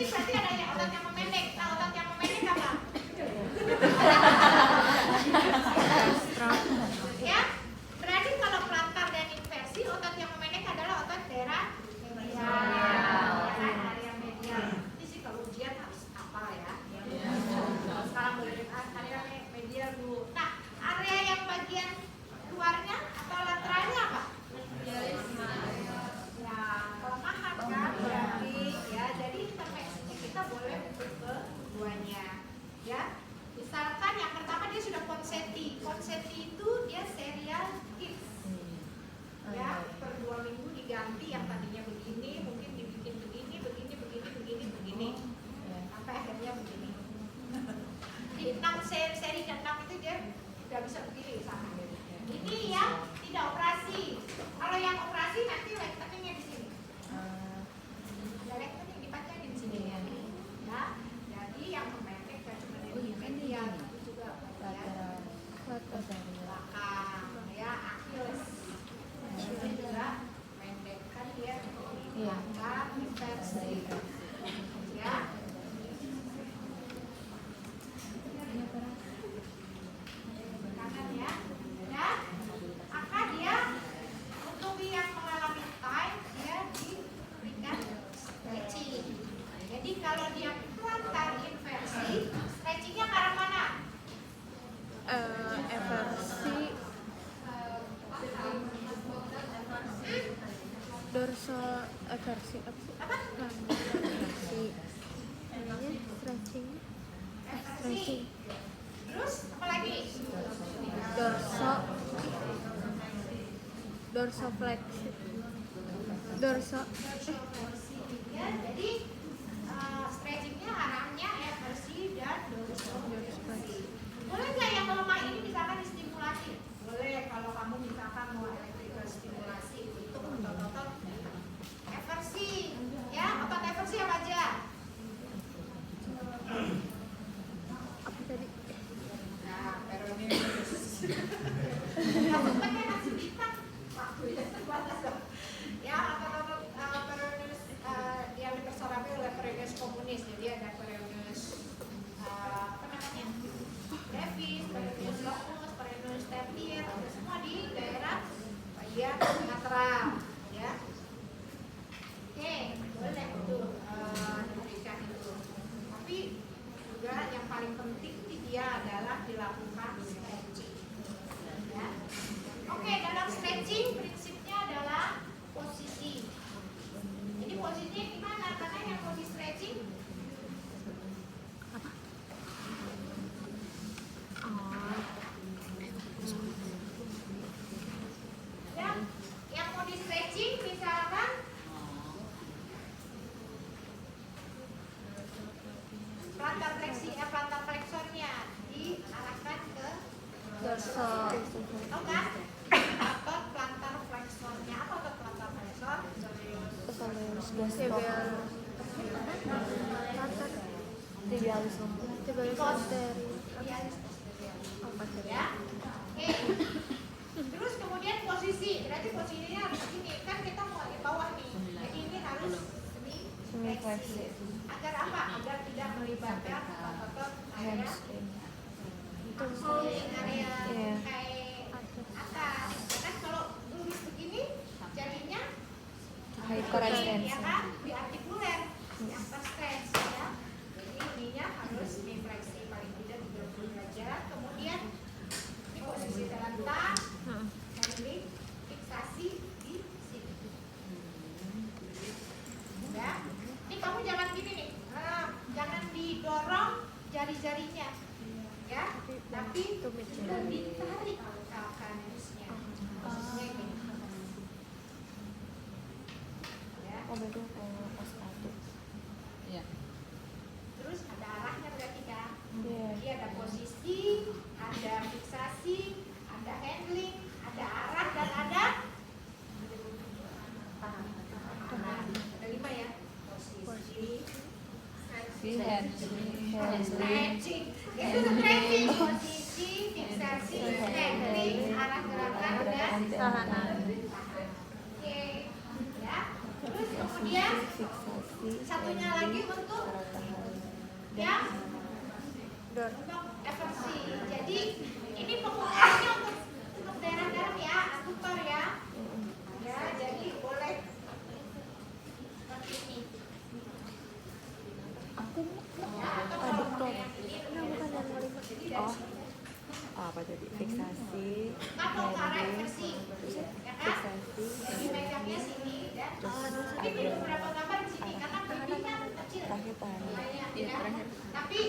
stretching berarti ada yang otot yang memendek. Nah, otot yang memendek apa? Ya, berarti kalau plantar dan inversi, otot yang memendek adalah otot daerah medial. Area medial. Ini sih kalau ujian harus apa ya? Sekarang boleh area medial dulu. Nah, area yang bagian luarnya atau lateralnya apa? Ya, kelemahan kan berarti ya. Jadi intervensinya kita boleh untuk keduanya. Ya. Misalkan yang pertama dia sudah ponseti. Ponseti itu dia serial hits. Ya, per 2 minggu diganti yang tadinya begini, mungkin dibikin begini. Sampai akhirnya begini. Di 6 seri ke-6 itu dia sudah bisa begini sama. Ini yang tidak operasi. Kalau yang operasi nanti lengtheningnya di sini. Ada lengthening dipacangin di sini ya. Ya, jadi yang memendek dan cuma di medial itu juga bagian belakang ya, Achilles. Ini juga pendek kan dia di belakang inversi. Ya. Kanan ya. Ya. Maka dia untuk yang mengalami tie dia diberikan stretching. Jadi kalau dia plantar inversi, stretchingnya ke arah mana? Eversi dorsal eversi Apa? eversi namanya stretching. Terus apa lagi? Dorsofleksi dorso Ya, jadi stretchingnya arahnya eversi dan dorsofleksi. Boleh nggak yang lemah ini misalkan distimulasi? Boleh kalau kamu misalkan mau electrical stimulasi untuk otot-otot eversi. Ya, otot eversi apa aja? apa tadi? Nah, peroneus. Langsung pakai langsung bintang. Waktunya terbatas dong. Ya, otot-otot peroneus diameter sorabe oleh peroneus communis. Jadi ada peroneus apa namanya? Brevis, peroneus longus, peroneus tertier, semua di daerah bagian lateral. Ya. Oke, boleh tuh diberikan itu. Tapi juga yang paling penting dia adalah dilakukan stretching. Ya. Oke, dalam stretching prinsipnya adalah posisi. Jadi posisinya gimana? Karena yang mau di stretching ya, yang mau di stretching misalkan plantar flexornya diarahkan ke Dorsal. tahu kan? Otot plantar flexornya apa otot plantar flexor? Tibialis posteri. Ya. Oke. Terus kemudian posisi, berarti posisinya harus begini. Kan kita mau di bawah nih. Jadi ini harus semi fleksi. Agar apa? Agar tidak melibatkan otot area area kayak atas. Karena kalau lurus begini jadinya Hyperextension. ya kan? Di artikuler, di atas stretch ya. Jadi ininya harus semi fleksi paling tidak 30 derajat. Kemudian ini posisi terletak, ini fiksasi di sini. Ya, ini kamu jangan gini nih, jangan didorong jari-jarinya, ya, tapi sudah ditarik kalkanusnya. Posisinya gini. Ya. Terus ada arahnya berarti kan? Jadi ada posisi, ada fiksasi, ada handling, ada arah dan ada ada 5 ya. Posisi, stretching, itu stretching, posisi, fiksasi, handling, arah gerakan dan Tahanan. Oke, ya. Terus kemudian Satunya lagi untuk yang untuk eversi. Jadi ini penggunaannya untuk daerah dalam ya, aduper ya. Ya, jadi boleh seperti ini. Ya, atau kalau mau yang ini Oh, apa tadi? Fiksasi, atau karet versi, ya kan? fiksasi, Jadi megangnya sini dan ini belum beberapa gambar di sini karena bibinya kecil. terakhir tahan. Banyak, Iya, ya. terakhir. Tapi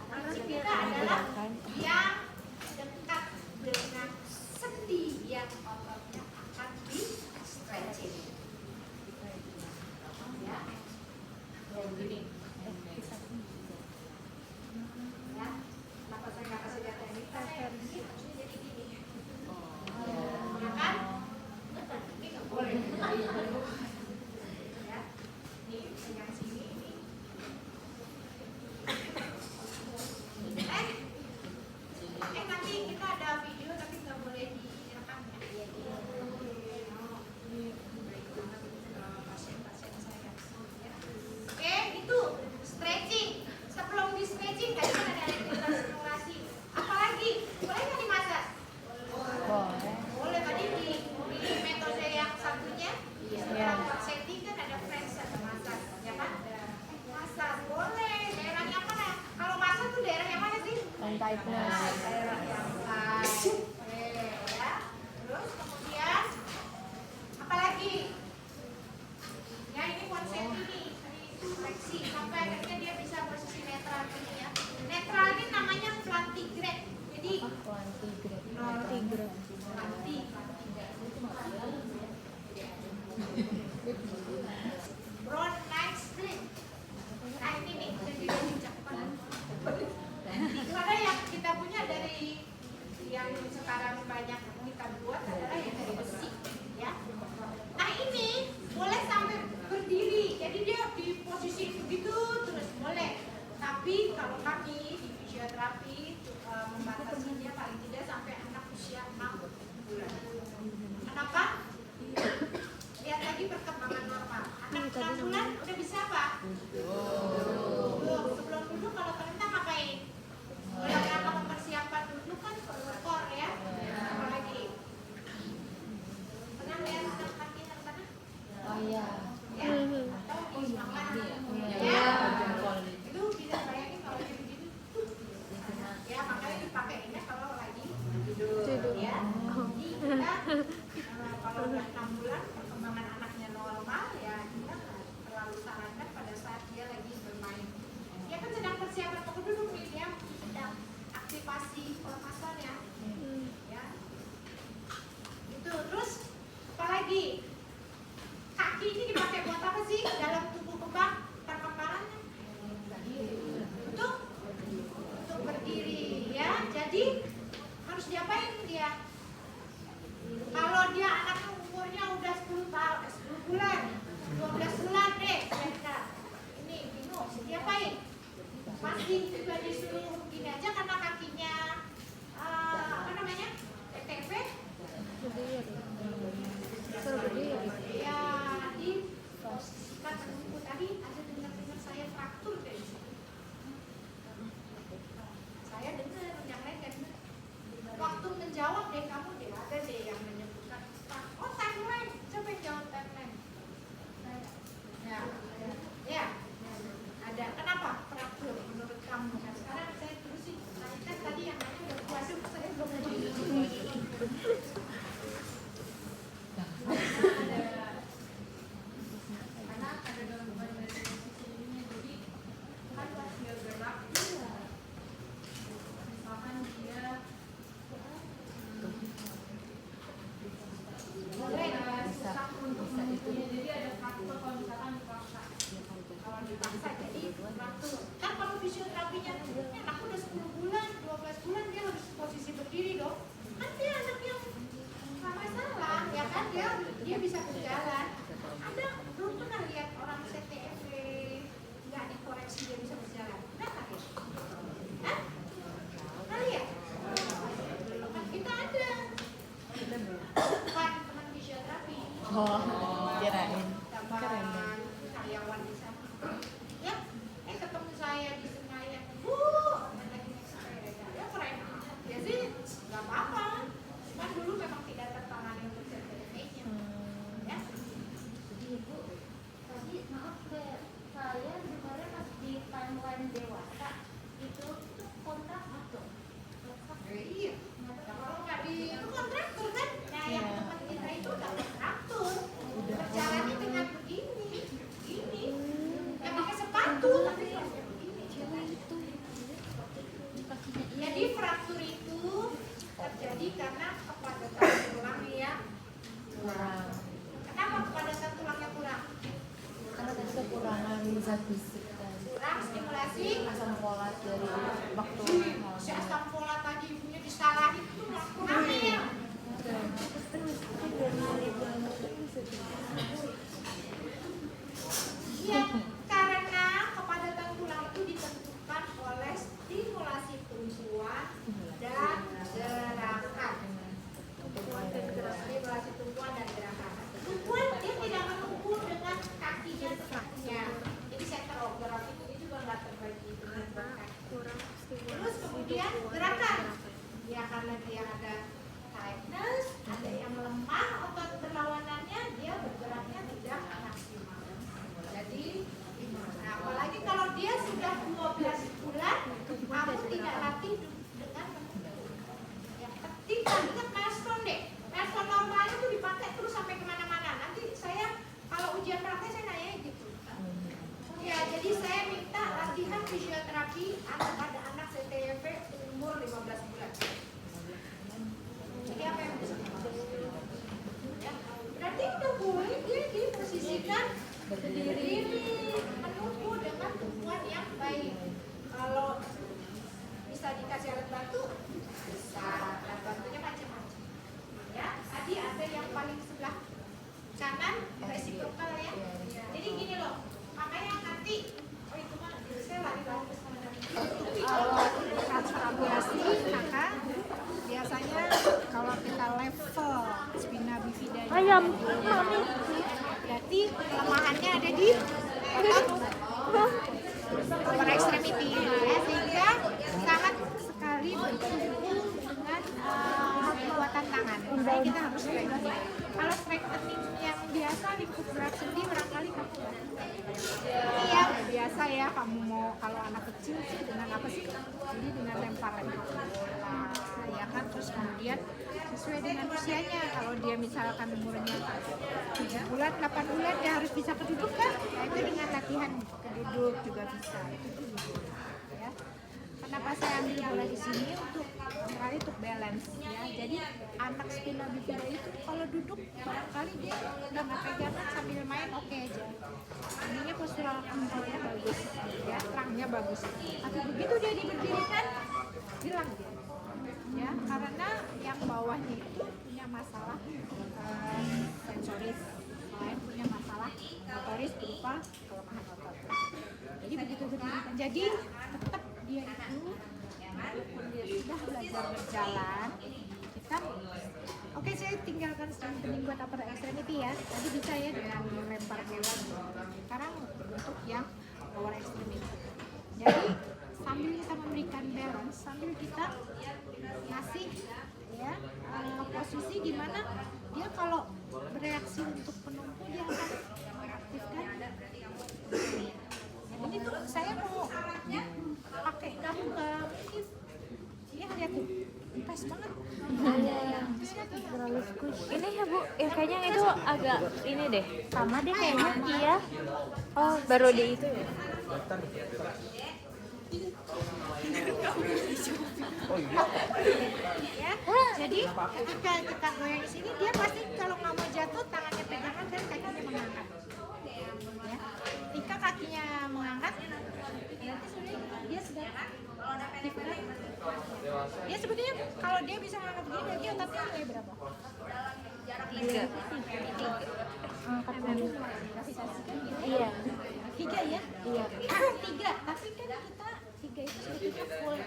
prinsip kita adalah Gerakan. yang dekat dengan sendi yang ototnya akan di stretching. Ya, begini. Ya, kenapa saya nggak kasih data ini? Karena yang ini harusnya jadi gini. Ya kan? Ini nggak boleh. Ya, ini yang sini ini. Nanti kita ada video tapi nggak boleh direkam ya. Pasien-pasien saya. Ya. Oke, itu stretching. Sebelum di stretching tadi kan ada aktivitas stimulasi. Apalagi boleh nggak dimasas? Boleh. Boleh tadi di metode yang satunya setelah setting kan ada press ada massage, ya kan? Massage boleh. Daerahnya mana? Kalau massage tuh daerah yang mana sih? And tightness. Daerah yang tight. Oke, ya. Terus kemudian apalagi? Ya ini konsep ini fleksi sampai akhirnya dia bisa posisi netral ini ya. Netral ini namanya plantigrade. Jadi brown night stream. Nah ini nih jadi cakupan. Karena yang kita punya dari yang sekarang banyak kita buat adalah yang dari besi, ya. Nah ini boleh sampai berdiri, jadi dia di posisi begitu terus boleh. Tapi kalau kami di fisioterapi membatasinya paling tidak sampai anak usia 6 bulan. Kenapa? Lihat lagi perkembangan normal. Anak 6 bulan udah bisa apa? Belum. Sebelum dulu kalau ternyata ngapain? Dalam rangka mempersiapkan dulu kan core ya. Apalagi pernah lihat anak kaki yang sana? Oh iya. Ya. Atau di makan? Iya. Itu bisa bayangin kalau jadi begini. Ya makanya dipakainya kalau lagi tidur. Ya. Jadi kita kalau udah 6 bulan perkembangan anaknya normal ya kita nggak terlalu sarankan pada saat dia lagi bermain. Dia kan sedang persiapan mau duduk nih, dia sedang aktivasi pernapasan ya. Ya. Itu terus apalagi kaki ini dipakai buat apa sih dalam tubuh kembang perkembangannya? Untuk berdiri ya. Jadi harus diapain dia? Kalau dia anaknya umurnya udah 10 tahun, 10 bulan, 12 bulan deh, kira-kira. Ini bingung, diapain? Masih juga disuruh begini aja karena kakinya apa namanya? TTP. Ya, di posisikan menunggu tadi ada dengar saya fraktur deh. Saya dengar, yang lain kan dengar. Waktu menjawab deh kamu deh ada deh yang menyebutkan oh timeline, siapa yang jawab timeline? Ya, ada. Kenapa fraktur menurut kamu? Nah, sekarang saya terusin. Nah, kan tadi yang nanya udah puasa, saya belum karena ada gangguan dari sisi ini, jadi kan pas dia gerak misalkan dia boleh susah untuk menentunya, jadi ada faktor kalau misalkan dipaksa jadi faktor kan kalau fisioterapinya aku udah 10 bulan 12 bulan dia harus posisi berdiri dong, kan dia anak yang nggak masalah ya kan, dia bisa berjalan. Ada belum pernah lihat orang CTFW nggak dikoreksi dia bisa berjalan? Pernah nggak ya? Hah? Pernah lihat? Kan kita ada bukan teman fisioterapi, Oh, kirain. teman karyawan di sana. kurang stimulasi. asam folat dari waktu Si asam folat tadi ibunya disalahin tuh hamil. Iya, karena kepadatan tulang itu ditentukan oleh stimulasi tumpuan dan gerakan. Stimulasi tumpuan dan gerakan. Tumpuan dia tidak menumpu dengan kakinya tegaknya. Jadi center of gravity itu juga nggak terbagi dengan kaki. Terus kemudian gerakan. Ya karena dia ada tightness, ada yang lemah, otot berlawanannya, dia bergeraknya tidak maksimal. Jadi, nah, apalagi kalau dia sudah 12 bulan, kamu tidak latih dengan menentu. Ya, tidak ingat milestone deh. Milestone normal itu dipakai terus sampai kemana-mana. Nanti saya kalau ujian praktek saya nanya gitu. Ya, jadi saya minta latihan fisioterapi pada anak CTP umur 15 bulan. Jadi apa yang bisa ya, berarti udah boleh dia diposisikan berdiri menunggu dengan tumpuan yang baik. Kalau bisa dikasih alat bantu, bisa. Alat bantunya macam-macam. Ya, tadi ada yang paling sebelah kanan resiprokal ya. Jadi gini loh, makanya nanti itu mah saya lari-lari ke sana. Kalau transfer ambulasi, maka biasanya kalau kita level spina bifida Ayam. berarti kelemahannya ada di otot lower extremity ya, sehingga sangat sekali berhubung dengan kekuatan tangan. Makanya kita harus strengthening. Kalau strengthening yang biasa lingkup gerak sendi barangkali kamu iya biasa ya, kamu mau kalau anak kecil sih dengan apa sih? Jadi dengan lempar-lempar bola ya kan, terus kemudian sesuai dengan usianya. Kalau dia misalkan umurnya 7 bulan, 8 bulan dia harus bisa kedudukan. Nah, itu dengan latihan keduduk juga bisa. Itu juga ya. Kenapa saya ambil bola di sini untuk kembali untuk balance ya. Jadi anak spina bifida itu kalau duduk barangkali dia udah nggak pegangan sambil main oke aja. Ininya postural controlnya bagus ya, terangnya bagus. Tapi begitu dia diberdirikan hilang dia. Ya, karena yang bawahnya itu punya masalah sensoris, lain punya masalah motoris berupa kelemahan otot. Jadi begitu berdirikan, jadi tetap dia itu walaupun dia sudah belajar berjalan, kita oke, saya tinggalkan strengthening buat upper extremity ya. Tadi bisa ya dengan melempar bola. Sekarang untuk yang lower extremity. Jadi sambil kita memberikan balance, sambil kita ngasih ya posisi di mana dia kalau bereaksi untuk penumpu dia akan mengaktifkan. Ini tuh saya mau pakai kamu ke mungkin ya, lihat tuh pas banget. Terlalu squish. Ini ya Bu, kayaknya itu agak ini deh. Sama deh kayaknya. Iya. Oh, baru di itu ya. Ya, jadi ketika kita goyang di sini dia pasti kalau nggak mau jatuh tangannya pegangan dan kakinya mengangkat. Ya, ketika kakinya mengangkat, berarti sebenarnya dia sudah aktif kan? Dia sebenarnya kalau dia bisa mengangkat begini berarti ototnya nilai berapa? 3. Angkat dulu gravitasi kan? Iya. 3 ya? Iya. 3, tapi kan kita 3 itu sebetulnya full.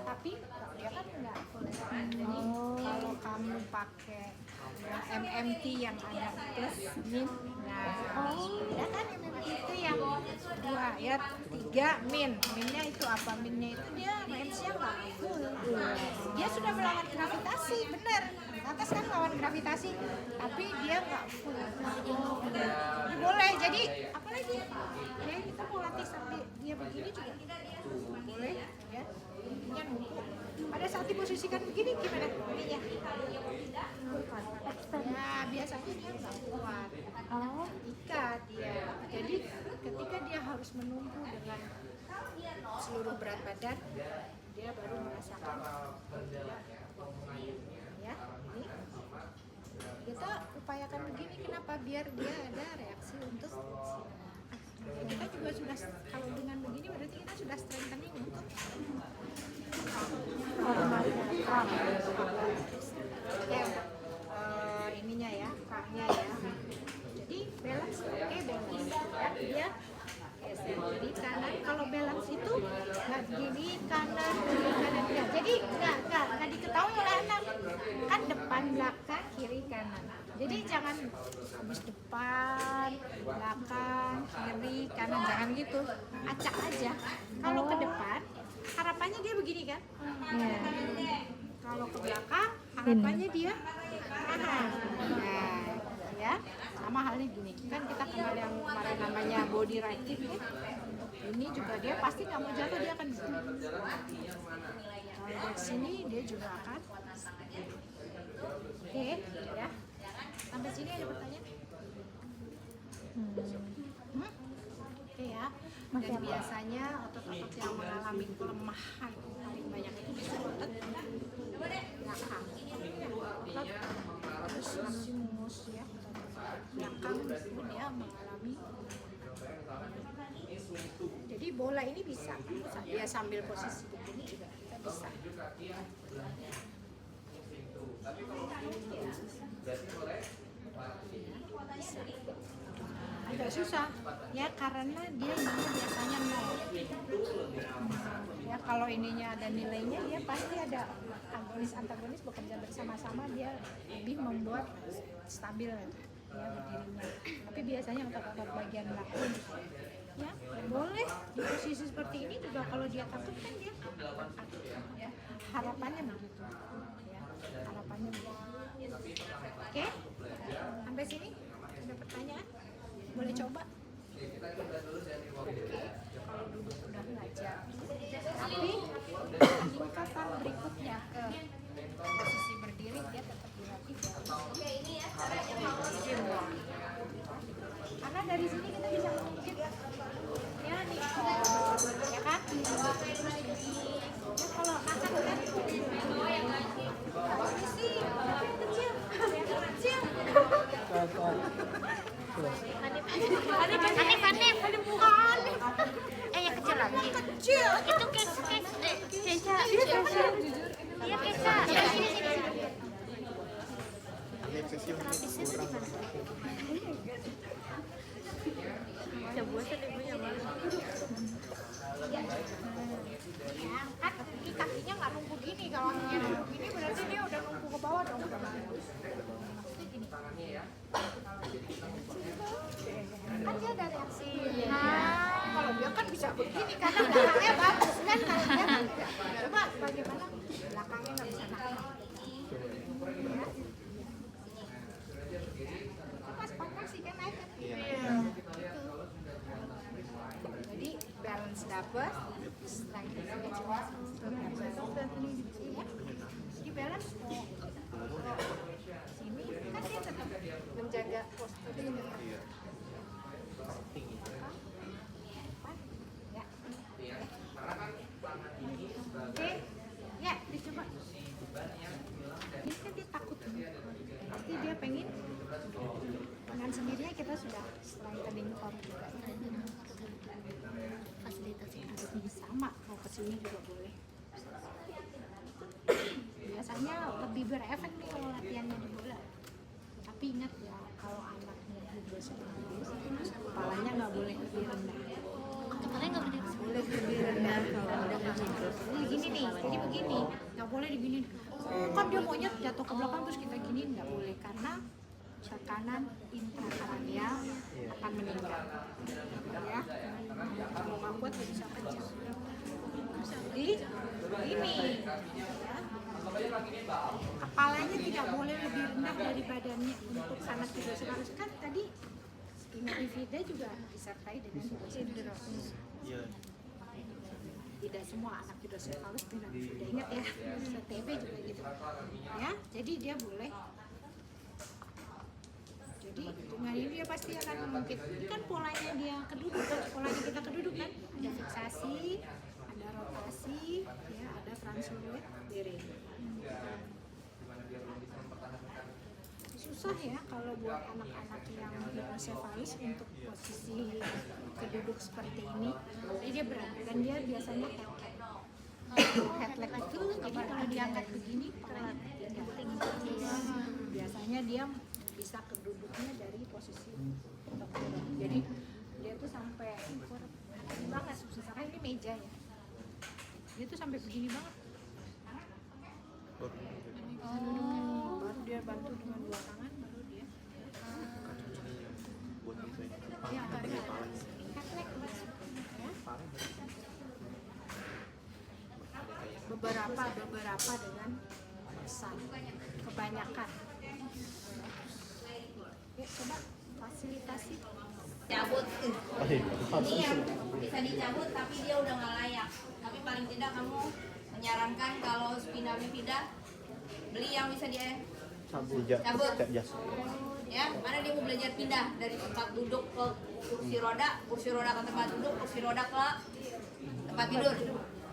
Tapi dia kan nggak full. Jadi kalau kamu pakai yang MMT yang ada plus min, nah ya kan MMT itu yang 2 ya, 3 min. Minnya itu apa? Minnya itu dia range-nya nggak full. Dia sudah melawan gravitasi, benar. Atas kan lawan gravitasi, tapi dia nggak full. Jadi boleh. Jadi apalagi ya kita mau latih sampai dia begini juga boleh ya. Ininya nunggu. Pada saat diposisikan begini gimana? Ininya. Ya biasanya dia nggak kuat. Oh, Ikat dia. Jadi ketika dia harus menunggu dengan seluruh berat badan, dia baru merasakan. Ya, ini kita upayakan begini, kenapa? Biar dia ada reaksi untuk Kita juga sudah, kalau dengan begini berarti kita sudah strengthening untuk ya, ininya ya, kaknya ya. Jadi balance, oke balance ya, dia geser kiri kanan. Kalau balance itu nggak gini kanan kiri kanan ya. Jadi nggak diketahui oleh anak kan depan belakang kiri kanan. Jadi jangan habis depan belakang kiri kanan, jangan gitu, acak aja. Kalau ke depan harapannya dia begini kan. Kalau ke belakang harapannya dia kanan. Nah, ya sama halnya gini kan, kita kenal yang kemarin namanya body writing ya. Ini juga dia pasti nggak mau jatuh, dia akan begini. Kalau dari sini dia juga akan oke ya. Sampai sini ada pertanyaan? Oke ya. Dan biasanya otot-otot yang mengalami kelemahan paling banyak itu bisa otot belakang. Terus maximus ya. Belakang itu dia mengalami. Jadi bola ini bisa dia sambil posisi begini juga kita bisa. Agak susah ya karena dia biasanya 0 ya. Kalau ininya ada nilainya, dia pasti ada agonis antagonis bekerja bersama-sama, dia lebih membuat stabil ya berdirinya. Tapi biasanya untuk otot bagian belakang ya boleh di posisi seperti ini juga. Kalau dia takut kan dia ya, harapannya begitu ya, harapannya begitu. Oke, sampai sini ada pertanyaan? Boleh coba. Oke, kalau duduk udah belajar, tapi tingkatan berikutnya ke posisi berdiri dia tetap dilatih ya. Karena dari sini kita bisa mengikut ya nih, ya kan? Ya kalau anak kan posisi kecil, kecil. Hanif bukan. Yang kecil lagi. Kecil. Itu Keca. Iya Keca. Udah bosan ibunya malah. Ya, kan kakinya nggak nunggu gini. Kalau kakinya nunggu gini berarti dia udah nunggu ke bawah dong. Kan dia ada reaksi. Nah, kalau dia kan bisa begini karena belakangnya bagus kan. Kalau dia kan tidak. Coba bagaimana belakangnya nggak bisa naik. Pas sih kan naik. Jadi balance dapat, strength juga jelas. Jadi balance sini kan dia tetap menjaga postur ini. Ya. Oke, ya dicoba. Ini kan dia takut, pasti dia pengen. Dengan sendirinya kita sudah strengthening core juga. Fasilitasnya sama, mau kesini juga boleh. Biasanya lebih berefek nih kalau latihannya di bola. Tapi ingat ya, kalau anaknya hidrocephalus, kepalanya nggak boleh lebih rendah. Kepalanya nggak boleh. Boleh lebih rendah kalau udah hidrocephalus. Ini gini nih, jadi begini, nggak boleh digini. Kan dia maunya jatuh ke belakang terus kita gini, nggak boleh karena tekanan intrakranial akan meningkat. Ya, kalau nggak kuat bisa pecah. Jadi ini. Kepalanya tidak boleh lebih rendah dari badannya untuk sangat hidrocephalus. Kan tadi spina bifida juga disertai dengan hidrocephalus. Tidak semua anak hidrocephalus spina bifida. Ingat ya, TB juga gitu. Ya, jadi dia boleh. Jadi dengan ini dia pasti akan mungkin. Ini kan polanya dia kedudukan, polanya kita kedudukan. Ada fiksasi, ada rotasi, ya, ada transluit diri. Susah ya kalau kalau buat anak-anak yang hidrosefalis untuk posisi keduduk seperti ini, jadi dia berat dan dia biasanya head leg itu, jadi kalau diangkat begini pelan. Biasanya dia bisa keduduknya dari posisi terkurung. Jadi dia tuh sampai begini banget, misalkan ini meja ya, dia tuh sampai begini banget. Baru dia bantu dengan dua tangan, baru dia ya beberapa dengan pesan, kebanyakan. Ya, coba fasilitasi. Cabut. Ini yang bisa dicabut tapi dia udah nggak layak. Tapi paling tidak kamu menyarankan kalau pindah beli yang bisa dia cabut. Ya, mana dia mau belajar pindah dari tempat duduk ke kursi roda ke tempat duduk, kursi roda ke tempat tidur,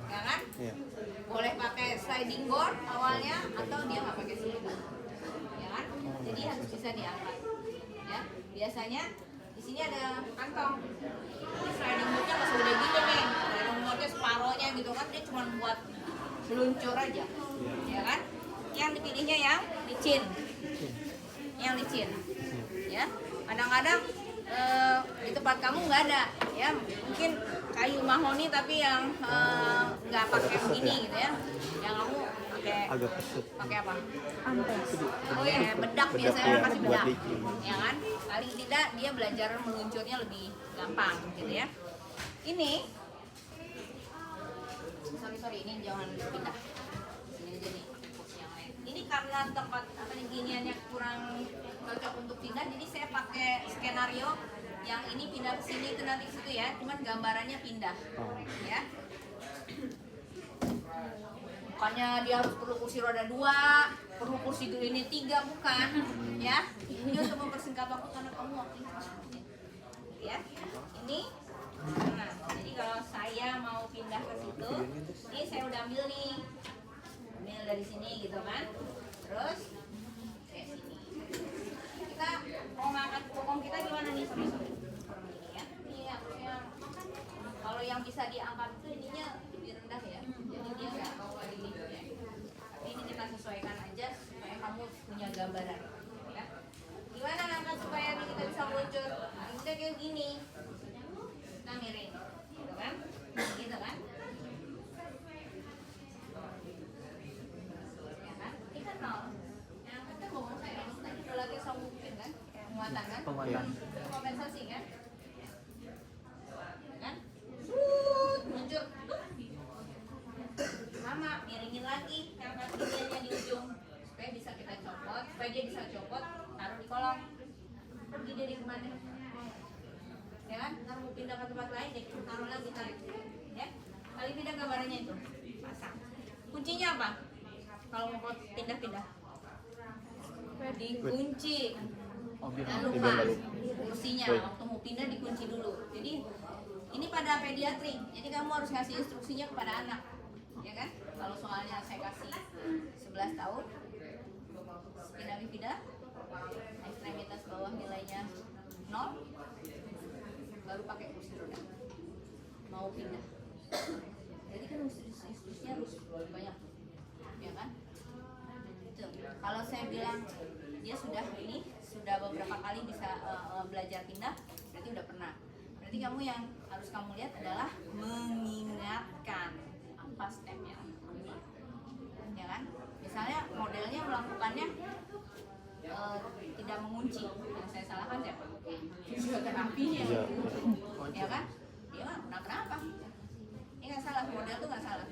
ya kan? Iya. Boleh pakai sliding board awalnya atau dia nggak pakai sliding, ya kan? Jadi harus bisa diangkat. Ya, biasanya di sini ada kantong. Ini sliding boardnya masih udah gini nih, sliding boardnya separohnya gitu kan, dia cuma buat meluncur aja, ya kan? Yang dipilihnya yang licin, ya. Kadang-kadang di tempat kamu nggak ada, ya mungkin kayu mahoni tapi yang nggak pakai begini gitu ya. Yang kamu pakai apa? Ampes. Oh ya, bedak biasanya orang kasih bedak, licin. ya kan? Paling tidak dia belajar meluncurnya lebih gampang gitu ya. Ini, sorry ini jangan pindah. Ini jadi kursi yang lain. Ini karena tempat giniannya kurang cocok untuk pindah, jadi saya pakai skenario yang ini pindah ke sini itu nanti ke situ ya. Cuman gambarannya pindah, ya. Bukannya dia harus perlu kursi roda 2, perlu kursi ini 3, bukan, ya. Ini untuk mempersingkat waktu karena kamu waktunya ya. Ini, nah, jadi kalau saya mau pindah ke situ, ini saya udah ambil dari sini gitu kan. Terus kayak sini. Kita mau ngangkat bokong kita gimana nih? Sorry. Ini ya. Ini yang kalau yang bisa diangkat itu ininya lebih rendah ya. Jadi dia nggak bawa ini ya. Tapi ini kita sesuaikan aja supaya kamu punya gambaran ya. Gimana ngangkat supaya kita bisa luncur? Nah, kita kayak gini. Kita miring, gitu kan? Gitu kan? Ya kan? Ini kan nol. Yang kita ngomong saya tadi udah lagi sambungin kan? Penguatan kan? Kompensasi kan? Kan? Muncul. Sama, miringin lagi yang kakinya di ujung supaya bisa kita copot, supaya dia bisa copot, taruh di kolong. Pergi dari kemana? Ya kan? Ntar mau pindah ke tempat lain, deh taruh lagi tarik. Ya, kali pindah gambarannya itu pasang. Kuncinya apa? Kalau mau pindah-pindah, dikunci. Jangan lupa kursinya waktu mau pindah dikunci dulu. Jadi ini pada pediatri, jadi kamu harus ngasih instruksinya kepada anak, ya kan? Kalau soalnya saya kasih 11 tahun, pindah, ekstremitas bawah nilainya 0, baru pakai kursi roda. Mau pindah, jadi kan instruksinya harus banyak, ya kan? Gitu. Kalau saya bilang dia sudah beberapa kali bisa belajar pindah, berarti udah pernah. Berarti kamu yang harus kamu lihat adalah mengingatkan apa stepnya, ya kan? Misalnya modelnya melakukannya tidak mengunci, yang saya salahkan siapa? Fisioterapinya, ya kan? Dia mah kenapa? Ini nggak salah, model tuh nggak salah,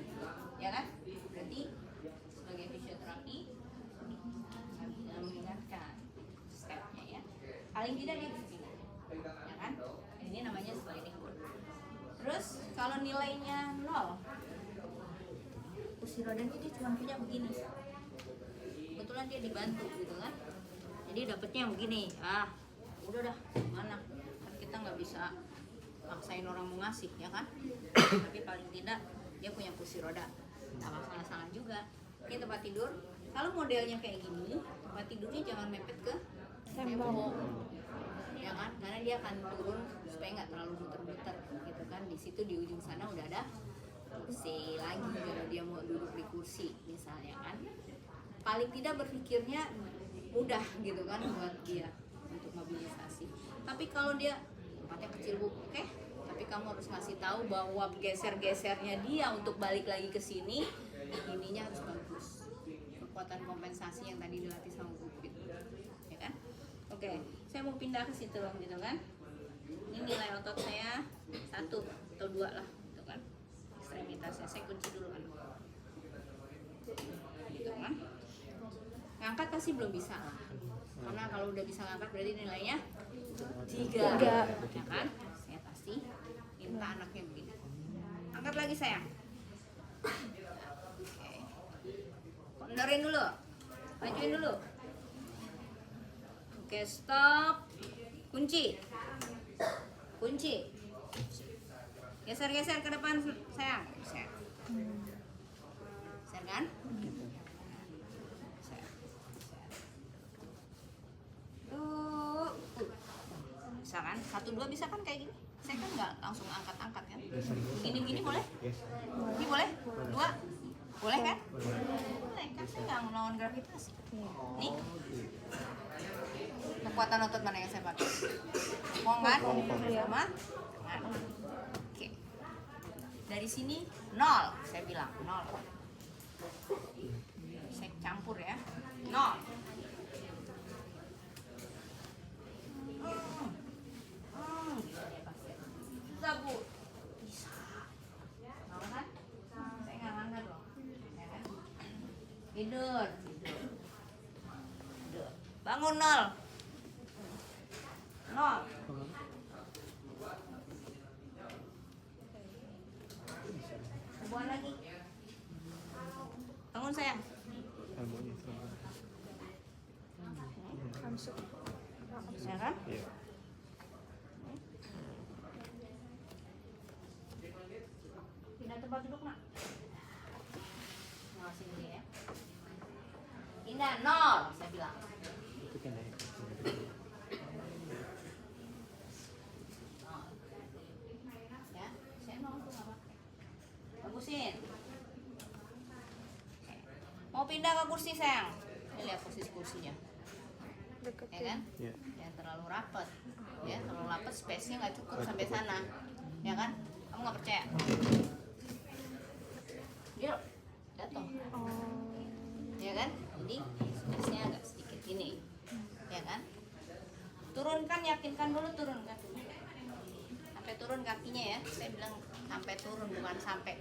ya kan? Berarti sebagai fisioterapi mengingatkan stepnya ya. Paling tidak dia bisa pindah, ya kan? Ini namanya sliding board. Terus kalau nilainya 0, kursi rodanya dia cuma punya begini. Kebetulan dia dibantu gitu kan. Jadi dapetnya yang begini. Udah dah, mana? Kan kita nggak bisa maksain orang mau ngasih, ya kan? Tapi paling tidak dia punya kursi roda. Tak salah-salah juga. Ini tempat tidur. Kalau modelnya kayak gini, tempat tidurnya jangan mepet ke tembok, ya kan? Karena dia akan turun supaya nggak terlalu muter-muter, gitu kan? Di situ di ujung sana udah ada kursi lagi kalau dia mau duduk di kursi, misalnya kan? Paling tidak berpikirnya mudah gitu kan buat dia untuk mobilisasi. Tapi kalau dia tempatnya kecil bu, oke? Tapi kamu harus ngasih tahu bahwa geser-gesernya dia untuk balik lagi ke sini, ininya harus bagus. Kekuatan kompensasi yang tadi dilatih sama Bu Pit, ya kan? Oke, saya mau pindah ke situ gitu kan? Ini nilai otot saya 1 atau 2 lah, gitu kan? Ekstremitasnya saya kunci dulu kan, gitu kan? Ngangkat pasti belum bisa lah, karena kalau udah bisa ngangkat berarti nilainya 3, ya kan? Saya pasti minta anaknya begini, angkat lagi sayang. Benerin dulu, majuin dulu. Oke, stop. Kunci. Geser-geser ke depan sayang. Geser kan? Tuh. Bisa kan? 1, 2 bisa kan kayak gini? Saya kan nggak langsung angkat-angkat kan? Gini boleh? Ini boleh? 2? Boleh kan? Boleh kan, saya nggak melawan gravitasi. Nih, kekuatan otot mana yang saya pakai? Punggung kan? Sama tangan. Oke. Dari sini 0, saya bilang 0. Saya campur ya, 0. Bisa bu? Bisa. Mau kan? Saya nggak ngangkat loh. Tidur. Bangun 0. Buat lagi. Bangun sayang. Ya kan? Pindah tempat duduk nak. Nah, sini ya. Pindah 0, saya bilang. Ya, saya mau tuh nggak pakai. Bagusin. Mau pindah ke kursi sayang. Ini lihat posisi kursinya. Ya kan? Ya terlalu rapat. Ya, terlalu rapat, space-nya nggak cukup sampai sana. Ya kan? Kamu nggak percaya? Yuk, jatuh. Ya kan? Jadi space-nya agak sedikit gini. Ya kan? Turunkan, yakinkan dulu turunkan. Sampai turun kakinya ya. Saya bilang sampai turun, bukan sampai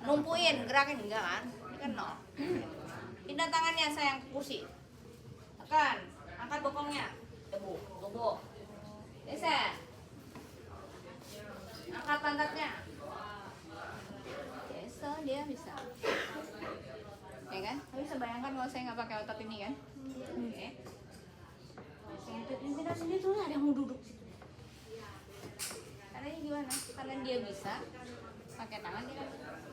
numpuin, gerakin enggak kan? Ini kan 0. Pindah tangannya sayang ke kursi. Tekan, angkat bokongnya. Tubuh. Geser. Angkat pantatnya. Geser, dia bisa. Ya kan? Tapi bisa bayangkan kalau saya nggak pakai otot ini kan? Oke. Saya pindah sini tuh ada yang mau duduk situ. Caranya gimana? Karena dia bisa pakai tangan dia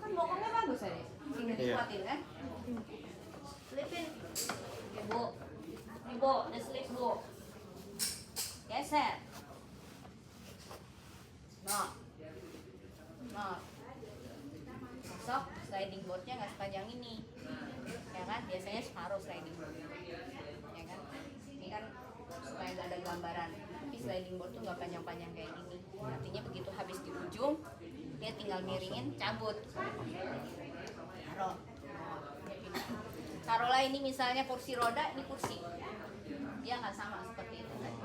kan bokongnya bagus aja. Tinggal dikuatin kan? Selipin. Oke, Bu. Nih, Bu, udah selip, Bu. Geser. No. Masuk sliding boardnya nggak sepanjang ini. Ya kan? Biasanya separuh sliding board. Ya kan? Ini kan supaya nggak ada gambaran. Tapi sliding board tuh nggak panjang-panjang kayak gini. Artinya begitu habis di ujung, dia tinggal miringin, cabut. Taruhlah ini misalnya kursi roda, ini kursi. Dia nggak sama seperti itu tadi.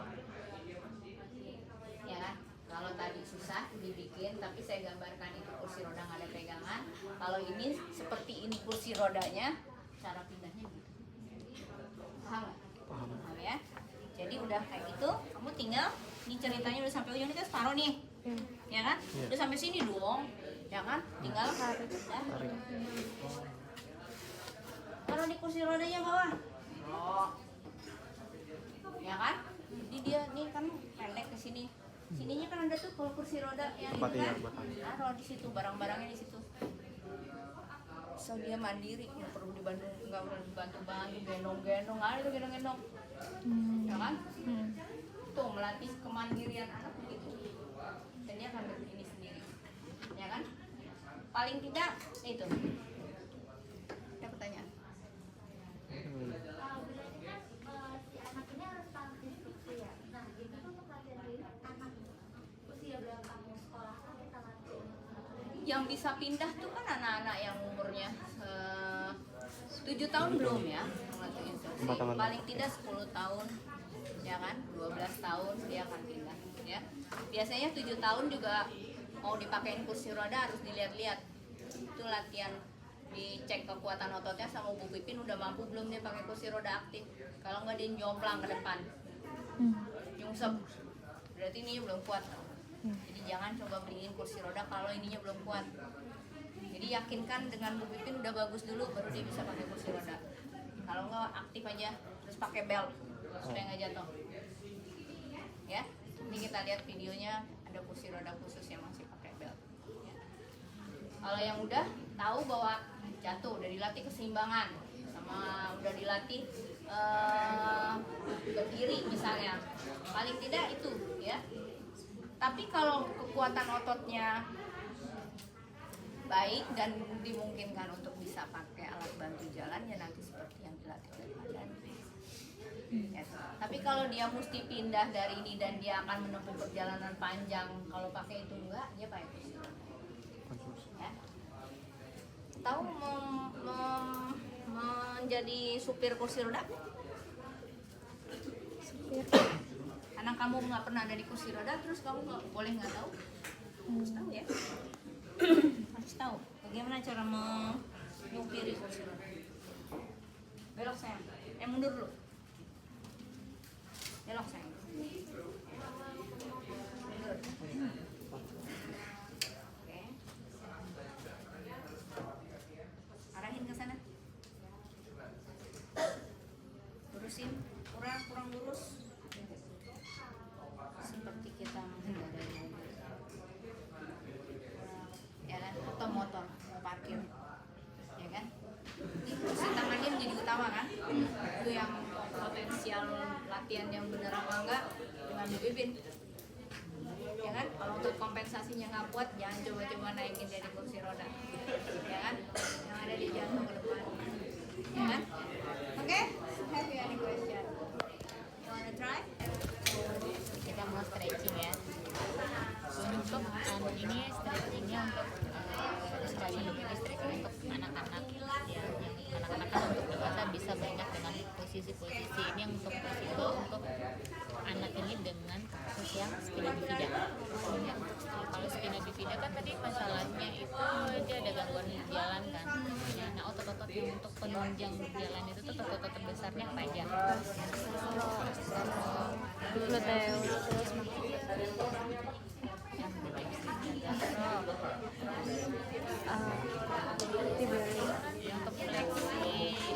Ya kan? Kalau tadi susah dibikin, tapi saya gambarkan itu kursi roda nggak ada pegangan. Kalau ini seperti ini kursi rodanya, cara pindahnya gitu. Paham nggak? Paham ya. Jadi udah kayak gitu, kamu tinggal, ini ceritanya udah sampai ujung, ini kan separuh nih, ya kan? Udah sampai sini dong, ya kan? Tinggal ya. Taruh di kursi rodanya bawah. Ya kan? Jadi dia nih kan pendek ke sini. Sininya kan ada tuh kalau kursi roda yang ini kan. Taruh di situ, barang-barangnya di situ. So dia mandiri, nggak perlu dibantu, gendong-gendong, ada tuh gendong-gendong. ya kan? Hmm. Tuh melatih kemandirian anak begitu, dan dia akan berdiri sendiri, ya kan? Paling tidak itu. Ada pertanyaan? Berarti kan si anak ini harus tahu instruksi ya. Nah, itu tuh untuk latihan diri anak usia berapa mau sekolah kan kita latihan. Yang bisa pindah tuh kan anak-anak yang umurnya 7 tahun belum ya, melatih instruksi. Paling tidak 10 tahun, ya kan? 12 tahun dia akan pindah, ya. Biasanya 7 tahun juga mau dipakein kursi roda harus dilihat-lihat. Itu latihan, dicek kekuatan ototnya sama Bu Pipin udah mampu belum dia pakai kursi roda aktif. Kalau nggak dia jomplang ke depan, nyungsep, berarti ini belum kuat. Jadi jangan coba beliin kursi roda kalau ininya belum kuat. Jadi yakinkan dengan Bu Pipin udah bagus dulu baru dia bisa pakai kursi roda. Kalau nggak aktif aja terus pakai belt supaya nggak jatuh. Ya, ini kita lihat videonya ada kursi roda khusus yang masih pakai belt. Ya. Kalau yang udah tahu bahwa jatuh, udah dilatih keseimbangan, sama udah dilatih berdiri misalnya, paling tidak itu ya. Tapi kalau kekuatan ototnya baik dan dimungkinkan untuk bisa pakai alat bantu jalan, ya nanti seperti yang dilatih oleh badan. Ya. Tapi kalau dia mesti pindah dari ini dan dia akan menempuh perjalanan panjang, kalau pakai itu enggak, dia pakai kursi roda. Ya. Tahu menjadi supir kursi roda? Karena kamu nggak pernah ada di kursi roda, terus kamu nggak tahu? Harus tahu ya. Harus tahu bagaimana cara menyupiri kursi roda. Belok sayang, mundur dulu. Belok sayang. Mundur. Oke. Arahin ke sana. Lurusin, kurang lurus. Seperti kita mengendarai mobil, ya kan? Atau motor mau parkir, ya kan? Kursi tangannya menjadi utama kan? Itu yang potensial latihan yang benar apa enggak dengan bibin, ya kan? Kalau untuk kompensasinya nggak kuat, jangan coba-coba naikin dari kursi roda, ya kan? Yang ada di jantung ke depan, ya kan? Oke? Have you any question? You wanna try? Kita mau stretching ya. Untuk ini stretchingnya untuk stretching untuk anak-anak ya. Anak-anak kan untuk dewasa bisa banyak dengan posisi-posisi. Ini yang untuk itu untuk anak ini dengan kasus yang spina bifida. Ya. Kalau spina bifida kan tadi masalahnya itu dia ada gangguan jalan kan. Ya, nah otot-otot yang untuk penunjang jalan itu tuh otot-otot terbesarnya apa aja?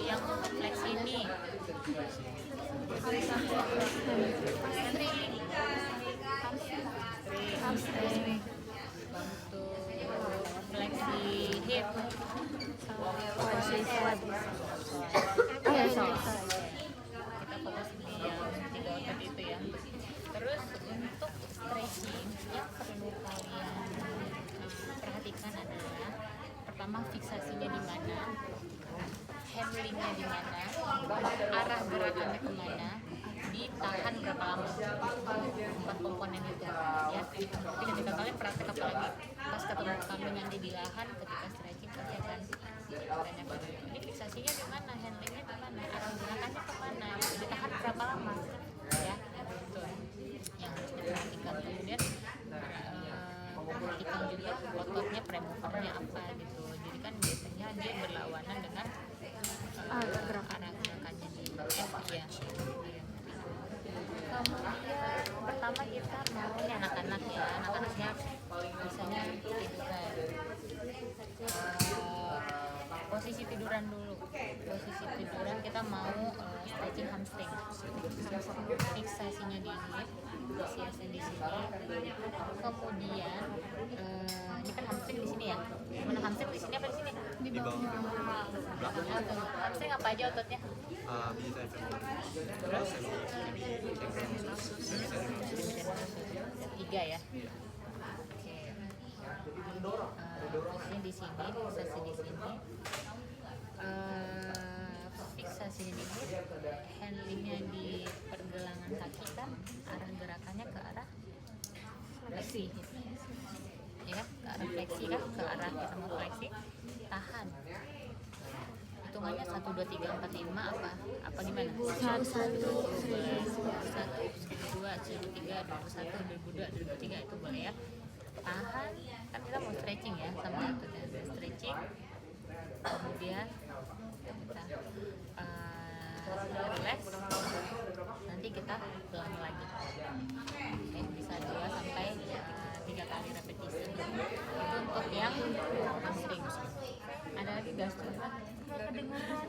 Yang untuk flex ini hamstring, untuk fleksi hip, kita fokus di yang 3 otot itu ya. Terus untuk stretching yang perlu kalian perhatikan adalah pertama fiksasinya di mana, handlingnya di mana, arah gerakannya kemana, ditahan berapa lama, 4 komponen itu ya. Jadi ketika kalian praktek apalagi pas ketemu kami nanti di lahan ketika stretching pasti akan banyak ini fiksasinya di mana, handlingnya di mana, arah gerakannya kemana, ditahan berapa lama ya. Itu yang harus diperhatikan. Kemudian perhatikan juga ototnya, premovernya apa gitu. Jadi kan biasanya dia berlawanan dengan arah gerakannya di ya. Kemudian pertama kita mau ini anak-anak ya, anak-anaknya misalnya tiduran, posisi tiduran dulu. Posisi tiduran kita mau stretching hamstring, fiksasinya di hip, fiksasinya di sini. Kemudian ini kan hamstring di sini ya. Mana hamstring di sini apa di sini? Di bawah. Hamstring apa aja ototnya? bisa terus tiga ya. Oke. Posisinya di sini, fiksasi di sini. Fiksasi di sini, handlingnya di pergelangan kaki kan, arah gerakannya ke arah fleksi, ya kan? Ke arah fleksi kan, ke arah kita mau fleksi, tahan. Hitungannya 1, 2, 3, 4, 5 apa gimana? 1, 2, 3, 21, 22, 23 itu boleh ya. Tahan, kan kita mau stretching ya, sama metode stretching. Kemudian kita relax, nanti kita ulangi lagi. Oke, bisa 2 sampai 3 kali repetisi. Itu untuk yang hamstring. Ada lagi gastro? Nggak kedengeran.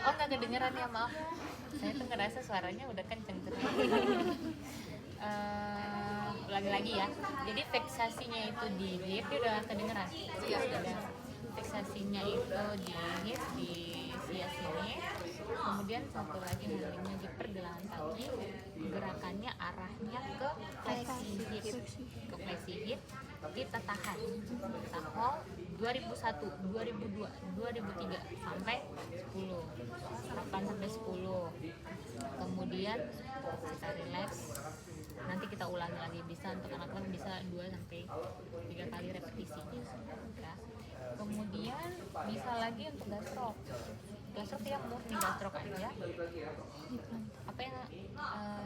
Oh, nggak kedengeran ya, maaf. Saya tuh ngerasa suaranya udah kenceng terus. Ulangi lagi ya. Jadi fiksasinya itu di hip, dia udah kedengeran. Iya, sudah. Fiksasinya itu di hip, di sia sini. Kemudian satu lagi handlingnya di pergelangan kaki. Gerakannya arahnya ke fleksi hip. Ke fleksi hip. Kita tahan. Kita hold 2001, 2002, 2003 sampai 10. 8 sampai 10. Kemudian kita relax. Nanti kita ulangi lagi, bisa untuk anak-anak bisa 2 sampai 3 kali repetisi. Ya. Kemudian bisa lagi untuk gastrok. Gastrok yang murni gastrok aja. Apa yang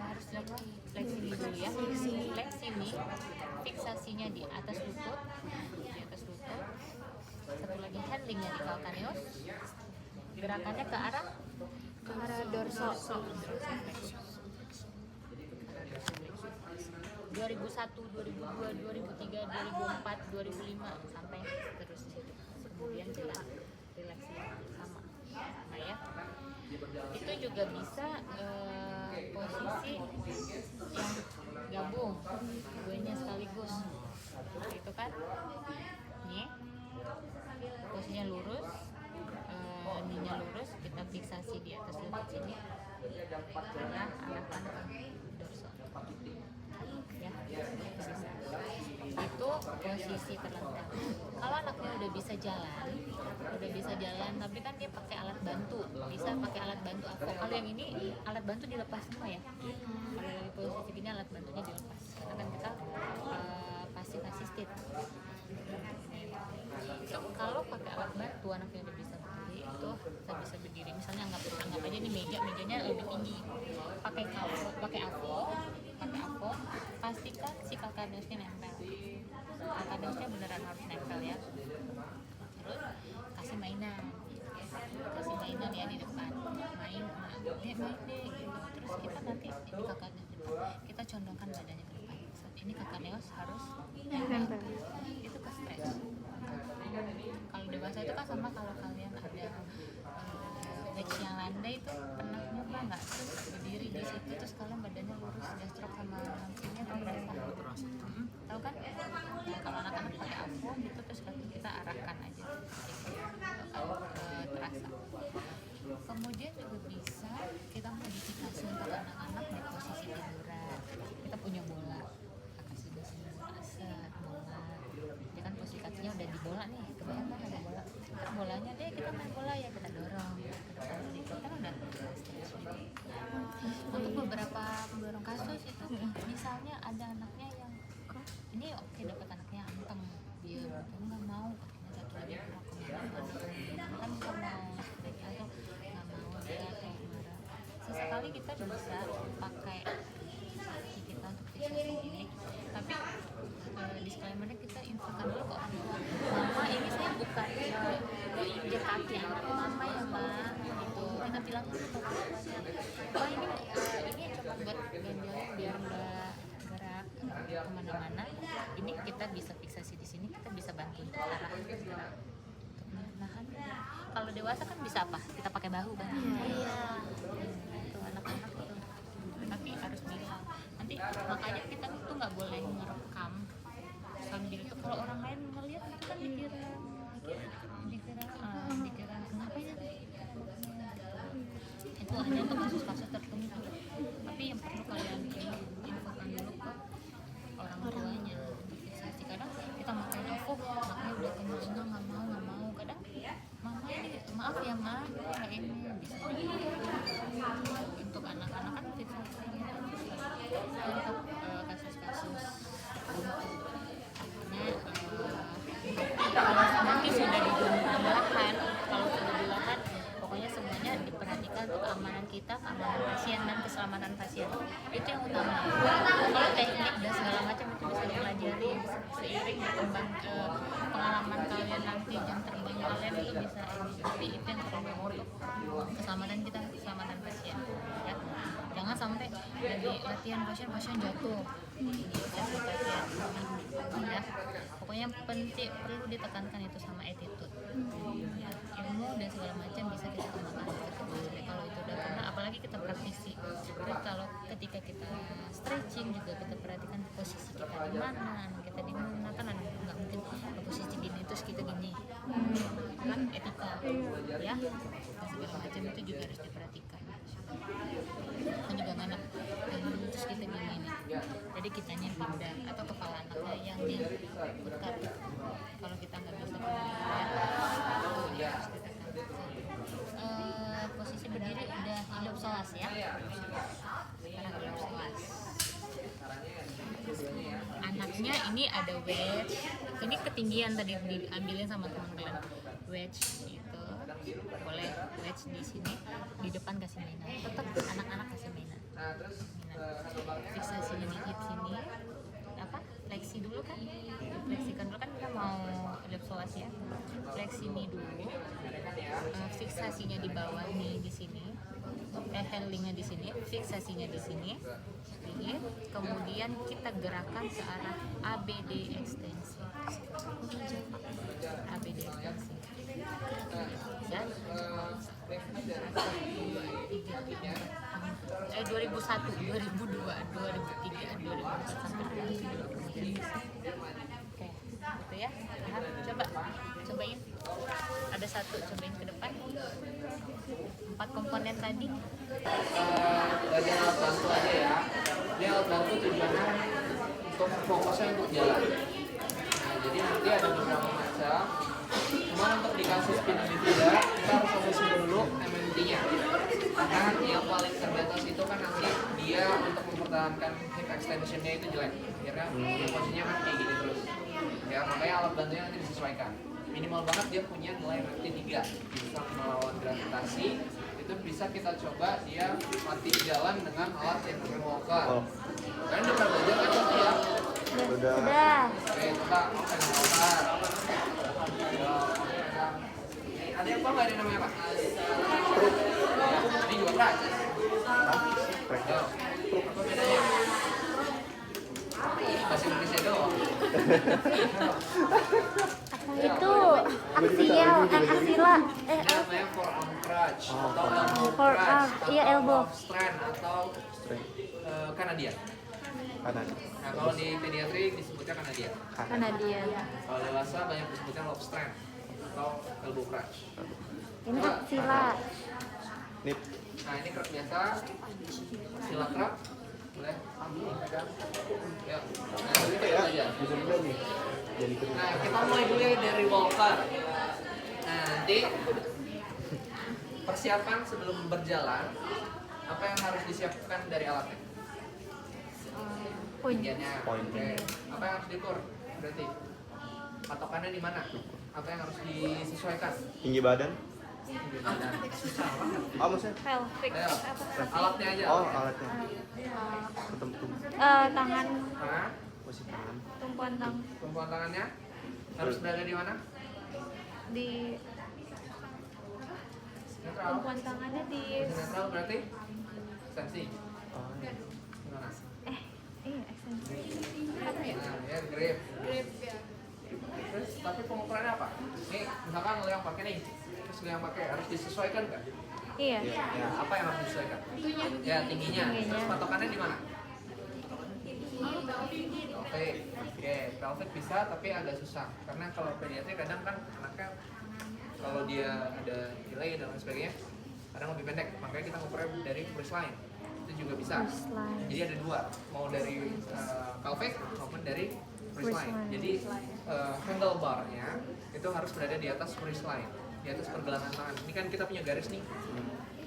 harus dilakukan? Fleksi dulu ya. Fleksi ini fiksasinya di atas lutut, Satu lagi handlingnya di calcaneus. Gerakannya ke arah dorso. 2001, 2002, 2003, 2004, 2005 sampai seterusnya. Kemudian kita relaksi sama. Nah ya, itu juga bisa posisi yang gabung, duanya sekaligus. Itu kan, nih posisinya lurus, ininya lurus, kita fiksasi di atas lutut sini, ya arahkan ke dorso. Ya, bisa. Itu posisi terlentang. Kalau anaknya udah bisa jalan, tapi kan dia pakai alat bantu, bisa pakai alat bantu apa? Kalau yang ini alat bantu dilepas semua ya. Kalau dari posisi gini alat bantunya dilepas, karena kan kita pasif assisted. So, kalau pakai alat bantu anaknya udah bisa berdiri, itu kita bisa berdiri. Misalnya anggap aja nih mejanya lebih tinggi. Pakai afo, pastikan si calcaneusnya nempel. Calcaneusnya beneran harus nempel ya. Terus kasih mainan ya di depan. Main deh gitu. Terus kita nanti di calcaneus depan, kita condongkan badannya ke depan. Ini calcaneus harus nempel. Itu ke stretch. Kalau dewasa itu kan sama kalau kalian ada legs yang landai itu pernah nyoba nggak? Terus berdiri di situ terus kalian badannya lurus, gastrok sama hamstringnya tahu berasa? Tahu kan? Nah, kalau anak-anak pakai afo gitu terus kita arahkan aja, kalau terasa. Kemudian juga bisa kita modifikasi untuk anak-anak di posisi tiduran. Kita punya bola, kasih bola, ya kan posisi kakinya udah di bola nih, kebayang kan ada bola, kan bolanya deh kita main bola ya, kita dorong ke depan sedikit, kan udah stretch gitu. Untuk beberapa kasus itu misalnya ada anaknya yang ini oke, dapat anaknya anteng, dia nggak mau kakinya satu lagi mau kemana, kan nggak mau stretch atau nggak mau dia kayak marah. Sesekali kita bisa pakai kaki kita untuk fiksasi ini, tapi disclaimernya kita infokan dulu ke orang tua. Mama, ini saya bukan injek kaki anak mama ya ma, gitu. Kita bilang dulu ke orang tuanya, ini cuma buat ganjalin biar nggak gerak kemana-mana. Ini kita bisa fiksasi di sini, kita bisa bantu untuk arah gerak. Nahan. Kalau dewasa kan bisa apa? Kita pakai bahu kan? Iya. Itu anak-anak itu. Tapi harus bilang. Nanti makanya kita tuh nggak boleh ngerekam sambil itu, kalau orang lain ngeliat itu kan dikira ngapain ya? Itu itu hanya untuk kasus-kasus tertentu, tapi yang perlu kalian infokan dulu ke orang tuanya untuk fiksasi. Kadang kita makan aku anaknya udah kemana nggak mau, kadang mama ini maaf ya ma ini bisa untuk anak-anak kan fiksasinya untuk kasus-kasus karena kalau nanti sudah di belahan, kalau sudah di belahan pokoknya semuanya diperhatikan untuk keamanan kita, keamanan pasien dan keselamatan pasien, itu yang utama. Kalau teknik dan segala macam itu bisa dipelajari seiring berkembang pengalaman kalian nanti, jam terbang kalian itu bisa tapi itu yang perlu untuk keselamatan kita, keselamatan pasien ya. Jangan sampai jadi latihan pasien jatuh kasih pasien ya. Pokoknya penting, perlu ditekankan itu sama attitude ya. Ilmu dan segala macam bisa kita kembangkan kalau itu udah pernah, apalagi kita praktisi. Terus kalau ketika kita stretching juga kita perhatikan posisi kita di mana, kita di mana, kan nggak mungkin posisi gini terus kita gini kan, etika ya, dan segala macam itu juga harus diperhatikan. Kan juga anak terus kita gini nih, jadi kitanya yang pindah atau kepala anaknya yang diputar. Kalau kita nggak bisa ya, posisi berdiri udah hidup solas ya. Sekarang hidup solas. Anaknya ini ada wedge, ini ketinggian tadi diambilin sama teman kalian. Wedge itu boleh wedge di sini, di depan kasih mainan. Tetap anak-anak kasih mainan. Fiksasinya di hip sini, apa? Fleksi dulu kan? Fleksikan dulu kan, kita mau ellipsoas ya. Fleksi ini dulu. Fiksasinya di bawah nih, di sini. Handlingnya di sini, fiksasinya di sini. Kemudian kita gerakan ke arah ABD ekstensi. ABD ekstensi. Ya. 2001, 2002, 2003, 2004 sampai 2009. Oke, gitu ya. Cobain. Ada satu, cobain ke depan. 4 komponen tadi. Dari alat bantu aja ya. Ini alat bantu tujuannya untuk fokusnya untuk jalan. Nah, jadi nanti ada beberapa macam. Cuma untuk dikasih spin bifida, kita harus fokusin dulu MMT-nya. Karena yang paling terbatas itu kan nanti dia untuk mempertahankan hip extension-nya itu jelek. Akhirnya posisinya kan kayak gini terus. Ya, makanya alat bantunya nanti disesuaikan. Minimal banget dia punya nilai MMT 3, bisa melawan gravitasi. Itu bisa kita coba dia mati jalan dengan alat yang namanya walker. Kalian udah pernah belajar kan pasti ya? Udah. Oke, coba pegang walker. Ada yang nggak ada namanya apa? Ya, ini juga crutch. Ayo, apa bedanya? Bahasa Indonesia doang. Itu aksial, aksila. Ini namanya forearm crutch atau elbow Forearm, crutch iya, elbow. atau strand atau Kanadian. Nah, kalau di pediatri disebutnya Kanadian. Karena dia. Kalau dewasa banyak disebutnya lob strand atau elbow crutch. Ini aksila. Nah, ini crutch biasa. Sila crutch. Boleh ambil pegang. Ya. Nah, itu ya aja. Nah, kita mulai dulu ya dari walker. Nah, nanti persiapan sebelum berjalan, apa yang harus disiapkan dari alatnya? Tinggiannya. Oke. Apa yang harus diukur? Berarti patokannya di mana? Apa yang harus disesuaikan? Tinggi badan? Susah banget. Oh, maksudnya? Pelvic. Ayo, alatnya aja. Oh, alatnya. Tangan, Nah, Posisi tangan. tumpuan tangan tumpuan tangannya harus berada di mana? di Netral. tumpuan tangannya di Netral berarti ekstensi. Oh, Gimana? ekstensi. Nah, ya grip. Ya. Terus tapi pengukurannya apa? Nih, misalkan lo yang pakai nih, terus lo yang pakai harus disesuaikan nggak? Iya. Ya, apa yang harus disesuaikan? Ya, tingginya. Terus patokannya di mana? Oke, pelvic bisa tapi agak susah karena kalau pediatri kadang kan anaknya kalau dia ada delay dan lain sebagainya kadang lebih pendek, makanya kita ngukurnya dari wrist line. Itu juga bisa. Wrist line. Jadi ada dua, mau dari pelvic maupun dari wrist Wrist line. line. Jadi handlebarnya itu harus berada di atas wrist line, di atas pergelangan tangan. Ini kan kita punya garis nih,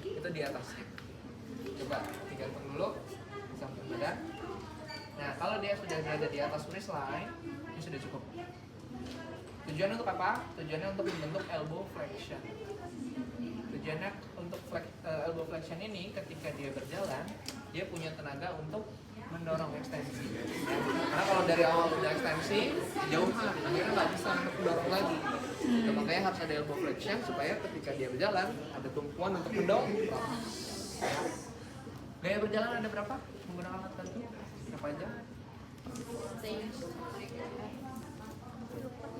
itu di atasnya. Coba digantung dulu di samping badan. Nah, kalau dia sudah berada di atas wrist line, ini sudah cukup. Tujuannya untuk apa? Tujuannya untuk membentuk elbow flexion. Tujuannya untuk elbow flexion ini ketika dia berjalan, dia punya tenaga untuk mendorong ekstensi. Ya. Karena kalau dari awal udah ekstensi, jauhan, akhirnya nggak bisa untuk mendorong lagi. Nah, makanya harus ada elbow flexion supaya ketika dia berjalan, ada tumpuan untuk mendorong. Gaya berjalan ada berapa? Menggunakan alat bantu? Berapa aja?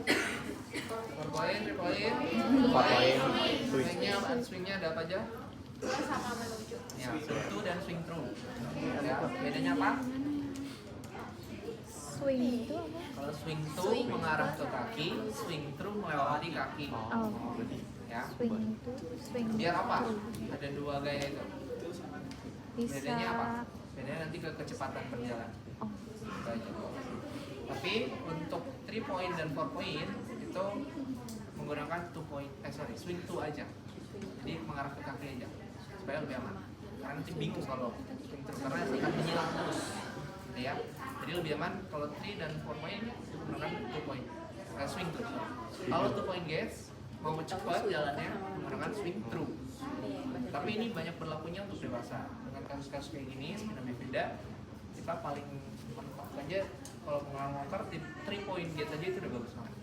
4 poin, 3 poin, 4 poin. swingnya ada apa aja? Sama menuju. Ya, swing to dan swing through. Ya, bedanya apa? Swing itu apa? Kalau swing to mengarah ke kaki, swing through melewati kaki. Oh, Ya. swing itu swing. Biar apa? through. Ada dua gaya itu. Bisa. Bedanya apa? Bedanya nanti ke kecepatan berjalan. Oh, Itu aja. Tapi untuk 3 point dan 4 point itu menggunakan swing to aja. Jadi mengarah ke kaki aja supaya lebih aman. Karena nanti bingung kalau swing through karena akan menyilang terus. Gitu ya. Jadi lebih aman kalau 3 dan 4 point itu menggunakan 2 point. Swing through. Kalau 2 point guys mau cepat jalannya menggunakan swing through. Tapi ini banyak berlakunya untuk dewasa. Dengan kasus-kasus kayak gini sebenarnya beda. Kita paling mentok aja kalau pengenalan walker 3 point gate aja itu udah bagus banget.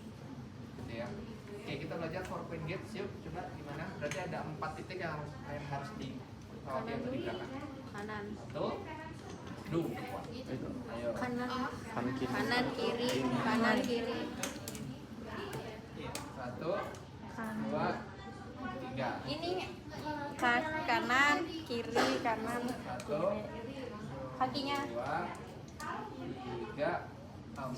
Gitu ya. Oke, kita belajar 4 point gate. Yuk, coba gimana? Berarti ada 4 titik yang harus dilewati atau digerakkan. Kanan. 1, 2, ayo. Kanan. Kanan kiri. Kanan kiri. Kanan kiri. 1, 2, 3. Ini kanan kiri kanan. 1, Kakinya. 2, 3, 4.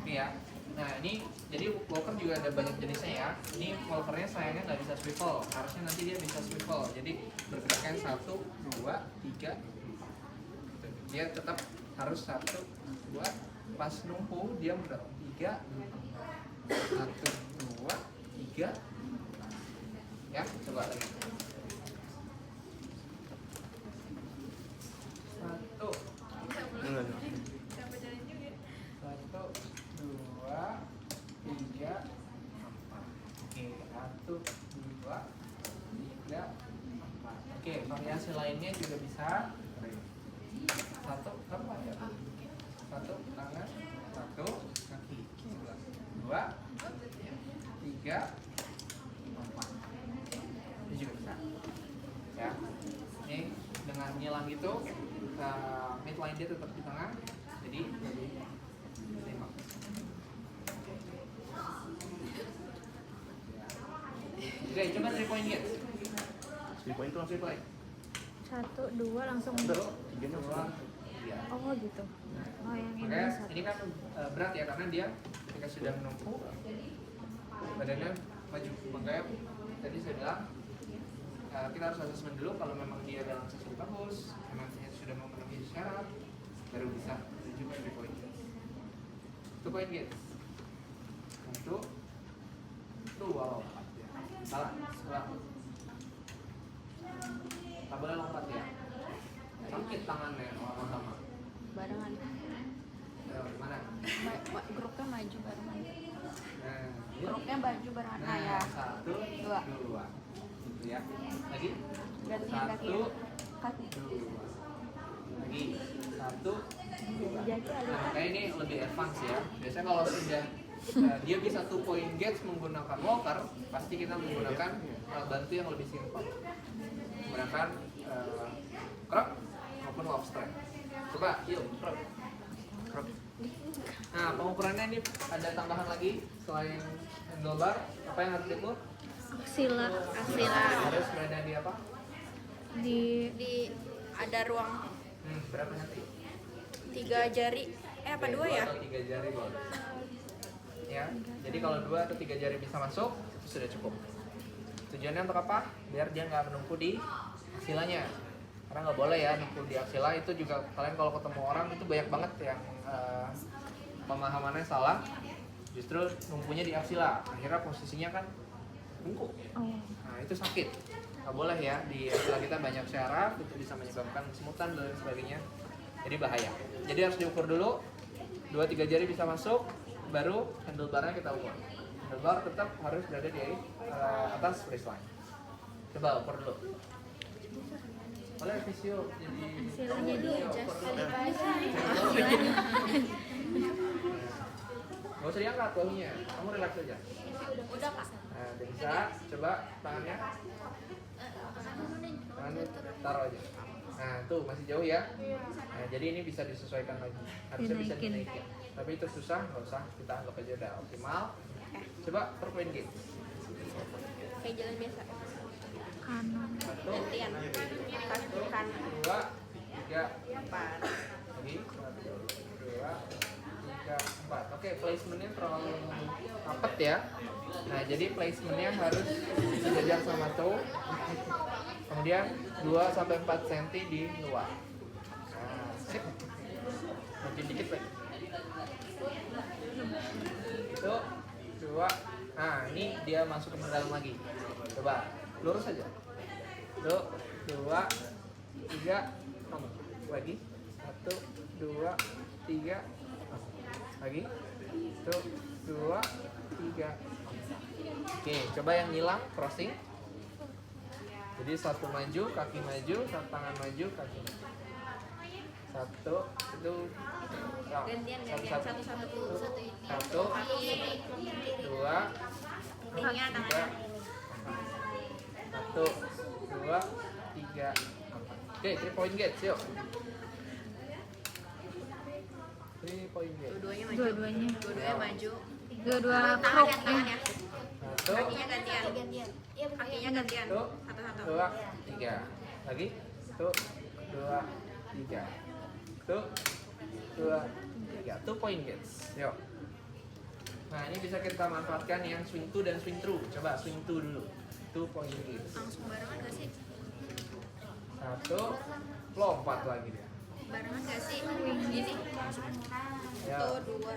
Oke ya. Nah ini jadi walker juga ada banyak jenisnya ya. Ini walkernya sayangnya nggak bisa swivel. Harusnya nanti dia bisa swivel. Jadi bergeraknya 1, 2, 3. Dia tetap harus 1, 2. Pas numpu dia mendorong 3, 1, 2, 3. Ya, coba lagi. 1, 2, 3, 4. Oke, 1, 2, 3, 4. Oke, variasi lainnya juga bisa. 1 apa ya? 1 tangan, 1 kaki. 2, 3, 4. Ini juga bisa. Ya. Ini dengan nyilang gitu, midline dia tetap di tengah. Jadi lebih seimbang. Oke, coba 3 point gate. 3 point itu langsung 3 point. 1, 2 langsung. ada. 3-nya langsung. 3. Oh gitu. Oh yang ini Makanya 1. ini kan berat ya karena dia ketika sudah menumpu badannya maju. Makanya tadi saya bilang kita harus asesmen dulu kalau memang dia dalam sesi bagus, memang dia sudah memenuhi syarat, baru bisa menuju ke 3 point gate. 2 point gate. 1, 2, salah, sebelah. Tak boleh lompat ya. Sakit tangannya orang sama. Barengan. Ayo, gimana? Grupnya maju barengan. Nah, ini. Grupnya baju barengan. Nah, ya. 1, 2. 2. Gitu ya. Lagi. Gantian kaki. 1, Kaki. 2. Lagi. 1, 2. Jadi ada. Nah, kayak ini lebih advance ya. Biasanya kalau sudah dia bisa 2 point gates menggunakan walker, pasti kita menggunakan alat bantu yang lebih simpel. Menggunakan krok maupun lobster. Coba, yuk, krok. Krok. Nah, pengukurannya ini ada tambahan lagi selain handlebar. Apa yang harus diukur? Aksila. Harus berada di apa? Di ada ruang Berapa nanti? 3 jari. Apa 2 ya? 3 jari boleh. Ya, jadi kalau 2 atau 3 jari bisa masuk, sudah cukup. Tujuannya untuk apa? Biar dia nggak menumpuk di aksilanya. Karena nggak boleh ya numpuk di aksila. Itu juga kalian kalau ketemu orang itu banyak banget yang pemahamannya salah. Justru numpunya di aksila. Akhirnya posisinya kan bungkuk. Oh. Nah itu sakit. Nggak boleh ya, di aksila kita banyak syaraf, itu bisa menyebabkan semutan dan sebagainya. Jadi bahaya. Jadi harus diukur dulu. 2-3 jari bisa masuk, baru handlebarnya kita ukur. Handlebar tetap harus berada di atas waistline. Coba ukur dulu. Boleh visio jadi Aksilanya di adjust. nggak usah diangkat bahunya, kamu relax aja. Udah Kak. Nah, bisa coba tangannya taruh aja. Nah tuh masih jauh ya. Nah jadi ini bisa disesuaikan lagi, harusnya bisa Dinaikin. dinaikin. Tapi itu susah, nggak usah, kita anggap aja udah optimal. Coba per point gate. Kayak jalan biasa. Kanan. 1, Gantian. Satu kan. 2, 3, 4. lagi 1, 2, 3, 4. Oke, placementnya terlalu rapet ya. Nah jadi placementnya harus sejajar sama toe. Kemudian 2-4 cm di luar. Nah, sip. Mungkin dikit lagi. Itu 2. Nah ini dia masuk ke dalam lagi. Coba lurus aja. 1, 2, 3, lagi 1, 2, 3, lagi 1, 2, 3. Oke, coba yang hilang crossing. Jadi satu maju, kaki maju, satu tangan maju, kaki maju. Satu itu Gantian. Satu-satu dulu. Satu, dua, Ininya tiga, tangannya. satu, dua, tiga, empat. Oke, 3 point gates, yuk. 3 point gates. Dua-duanya maju. Dua-duanya. Dua-duanya maju. Dua-dua Tangan prop ya, tangan ya. Satu, Kakinya gantian. Iya, Kakinya gantian. satu, Satu-satu. dua, tiga. Lagi, satu, dua, tiga. Satu, dua, tiga. 2 point gates, yuk. Nah ini bisa kita manfaatkan yang swing to dan swing through. Coba swing to dulu. 2 point gates. Langsung barengan gak sih? Satu, lompat lagi dia. Barengan gak sih? Gini. Ya. Satu, dua.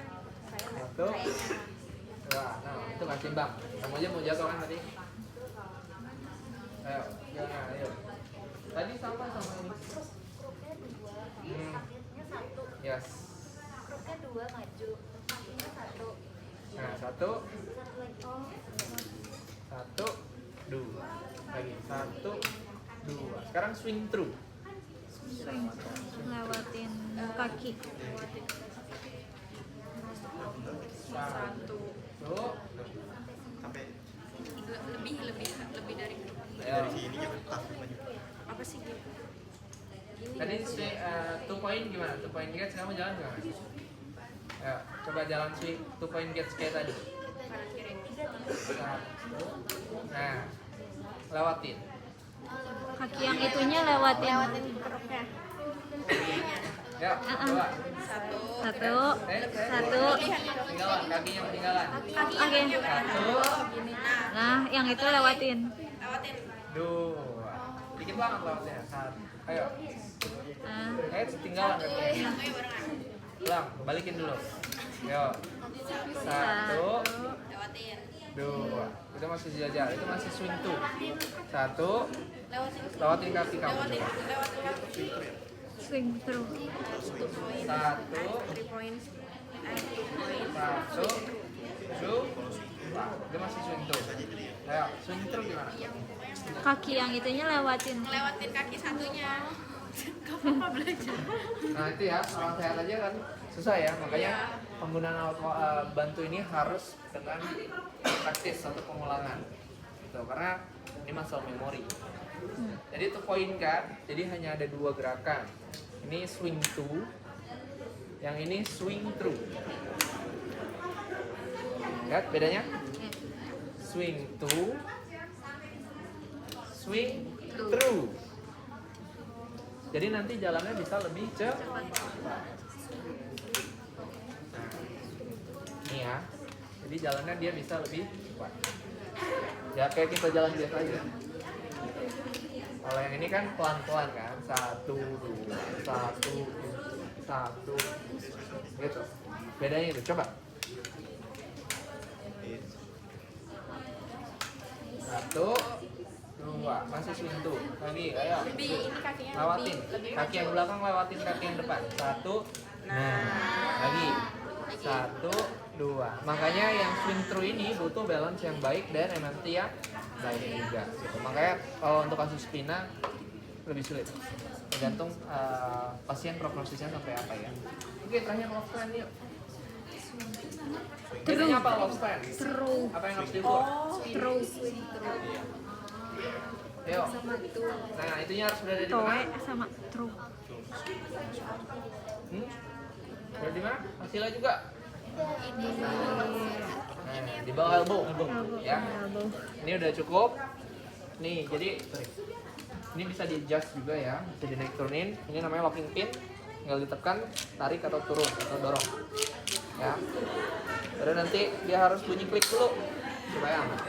Satu, dua. Nah itu nggak seimbang. Kamu aja mau jatuh kan tadi? Ayo, jangan, ayo. Tadi sama ini. Yes. Kruknya 2 maju, kakinya 1. Nah satu, satu, dua. Lagi satu, dua. Sekarang swing through. swing. Lewatin kaki. Satu, tuh. Lebih dari Ayo. apa sih? Tadi 2 point gimana? 2 point gates kamu jalan gimana? Ayo, coba jalan swing 2 point gates kayak tadi. Kanan kiri. Satu. Nah, lewatin. Kaki yang itunya lewatin. Keruknya. Ya, coba. Satu. Satu. Satu. Tinggalan, kaki yang ketinggalan. Oke. Satu, Nah, yang itu lewatin. Lewatin. dua. Dikit banget lewatnya. Satu. Ayo. Nah, Ketinggalan kakinya. Satunya barengan. Ulang, balikin dulu. Yo. Satu, Lewatin. dua. Itu masih sejajar, itu masih swing tuh. Satu, Lewatin. lewatin kaki kamu. Lewatin. Coba. Lewatin. swing through. 1, 3 points. 2 points. 1, 2, dia masih swing through. Ayo, swing through gimana? Kaki yang itunya lewatin. Lewatin kaki satunya. Nah itu ya, orang sehat aja kan susah ya. Makanya penggunaan alat bantu ini harus dengan praktis atau pengulangan gitu. Karena ini masalah memori. Jadi itu poin kan, jadi hanya ada 2 gerakan. Ini swing to, yang ini swing through. Lihat bedanya? Swing to, swing through. Jadi nanti jalannya bisa lebih cepat. Nah, ini ya. Jadi jalannya dia bisa lebih cepat. Ya kayak kita jalan biasa aja. Kalau yang ini kan pelan-pelan kan, 1, 2, 1, 1, gitu. Bedanya itu, coba. 1, 2, masih swing tuh. Lagi, ayo. Lewatin. Kaki yang belakang lewatin kaki yang depan. 1, nah, lagi. 1, 2. Makanya yang swing through ini butuh balance yang baik dan MMT yang baik juga. Gitu. Makanya kalau untuk kasus spina lebih sulit. Tergantung pasien prognosisnya sampai apa ya. Oke, terakhir love stand yuk. Biasanya apa love stand? Throw. Apa yang harus diukur? Throw. Yuk. Nah, itunya harus berada di Toe mana? sama throw. Berada di mana? Hasilnya juga. Nah, di bawah elbow. Ya. Ini udah cukup. Nih, jadi ini bisa di adjust juga ya, bisa dinaik turunin. Ini namanya locking pin. Tinggal ditekan, tarik atau turun atau dorong. Ya. Baru nanti dia harus bunyi klik dulu supaya aman.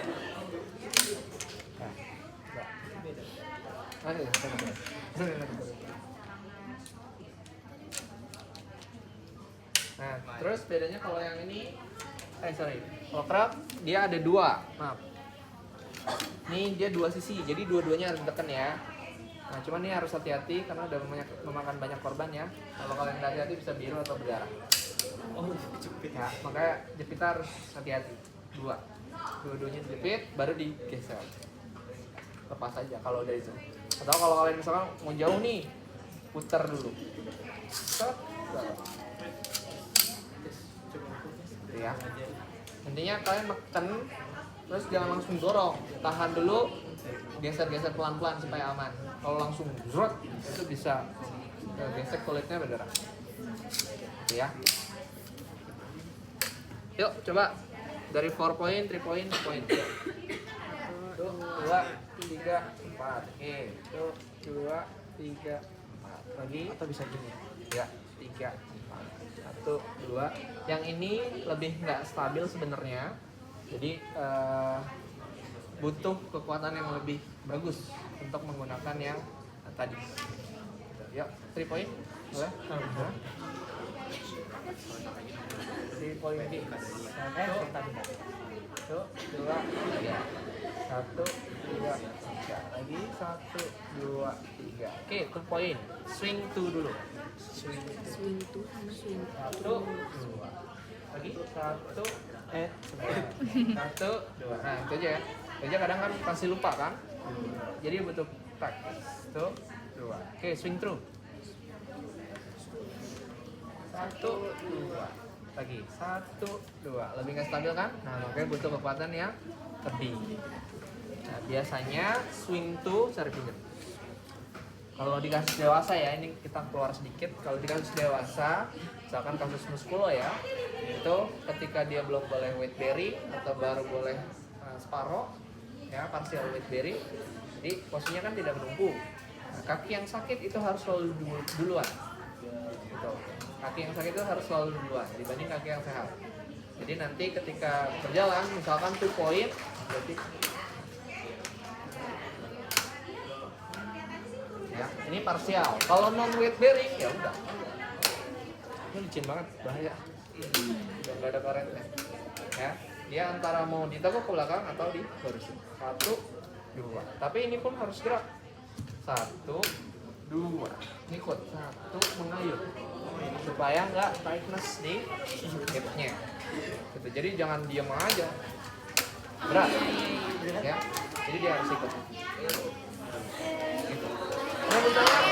Nah, terus bedanya kalau yang ini, kalau crab dia ada 2, maaf. Ini dia 2 sisi, jadi dua-duanya harus ditekan ya. Nah, cuman ini harus hati-hati karena udah memakan banyak korban ya. Kalau kalian nggak hati-hati bisa biru atau berdarah. Oh, jepit ya. Makanya jepitnya harus hati-hati. Dua-duanya dijepit, baru digeser. Lepas aja kalau udah itu. Atau kalau kalian misalkan mau jauh nih, putar dulu. Set, gitu ya. Intinya kalian neken, terus jangan langsung dorong, tahan dulu, geser-geser pelan-pelan supaya aman. Kalau langsung zrot, itu bisa gesek kulitnya berdarah. Gitu ya. Yuk, coba dari 4 point, 3 point, 2 point. 1, 2, 3, 4. Oke, 1, 2, 3, 4. Lagi atau bisa gini? Ya, 3, 4. 1, 2. Yang ini lebih nggak stabil sebenarnya. Jadi butuh kekuatan yang lebih bagus untuk menggunakan yang tadi. Yuk, 3 point. Boleh? 3 point lagi. 1, 2, 3. 1, 2, 3. Lagi 1, 2, 3. Oke, 2 point. Swing 2 dulu. Swing 2 sama swing 1, 2. Lagi 1, 1, 2. Nah, itu aja ya. Itu aja kadang kan pasti lupa kan? Jadi butuh tak. 1, 2. Oke, swing through. 1, 2. Lagi 1, 2. Lebih nggak stabil kan? Nah, makanya butuh kekuatan yang lebih. Nah, biasanya swing to cari finger. Kalau di kasus dewasa ya, ini kita keluar sedikit. Kalau di kasus dewasa, misalkan kasus muskulo ya, itu ketika dia belum boleh weight bearing atau baru boleh separoh, ya partial weight bearing, jadi posisinya kan tidak menunggu. Nah, kaki yang sakit itu harus selalu duluan. Gitu. Kaki yang sakit itu harus selalu duluan dibanding kaki yang sehat. Jadi nanti ketika berjalan, misalkan 2 point, berarti ya, ini parsial. Kalau non weight bearing ya udah. Ini licin banget, bahaya. Udah nggak ada karetnya. Ya, dia antara mau ditekuk ke belakang atau di barusin. 1, 2. Tapi ini pun harus gerak. 1, 2. Ngikut. 1, mengayuh. Supaya nggak tightness di hipnya. Gitu. Jadi jangan diam aja. Gerak. Ya. Jadi dia harus ikut. Gitu. Nah, misalnya